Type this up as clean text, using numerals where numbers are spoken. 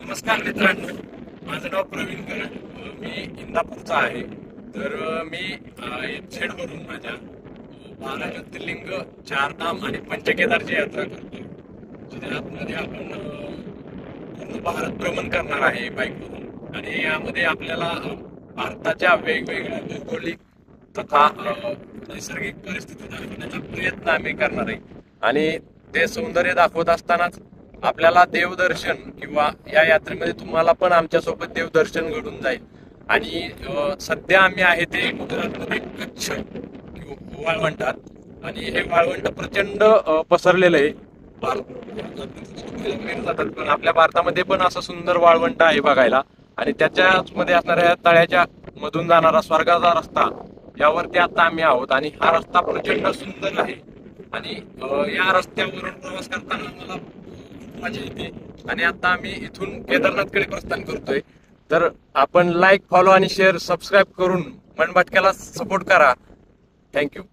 नमस्कार मित्रांनो, माझं नाव प्रवीण करड. मी इंदापूरचा आहे. तर मी झेड वरून माझ्या 12 ज्योतिर्लिंग, 4 धाम आणि पंचकेदारची यात्रा करतो. जिथे आतमध्ये आपण पूर्ण भारत भ्रमण करणार आहे बाईकवरून. आणि यामध्ये आपल्याला भारताच्या वेगवेगळ्या भौगोलिक तथा नैसर्गिक परिस्थिती दाखवण्याचा प्रयत्न आम्ही करणार आहे. आणि ते सौंदर्य दाखवत असतानाच आपल्याला देवदर्शन किंवा या यात्रेमध्ये तुम्हाला पण आमच्यासोबत देवदर्शन घडून जाईल. आणि सध्या आम्ही आहे ते गुजरातमध्ये कच्छ वाळवंटात. आणि हे वाळवंट प्रचंड पसरलेलं आहे. जातात पण आपल्या भारतामध्ये पण असं सुंदर वाळवंट आहे बघायला. आणि त्याच्याच मध्ये असणाऱ्या तळ्याच्या मधून जाणारा स्वर्गाचा रस्ता, यावरती आता आम्ही आहोत. आणि हा रस्ता प्रचंड सुंदर आहे. आणि या रस्त्यावरून प्रवास करताना आम्हाला मजा येते. आणि आता आम्ही इथून केदारनाथकडे प्रस्थान करतोय. तर आपण लाईक, फॉलो आणि शेअर, सबस्क्राईब करून मनभटक्याला सपोर्ट करा. थँक्यू.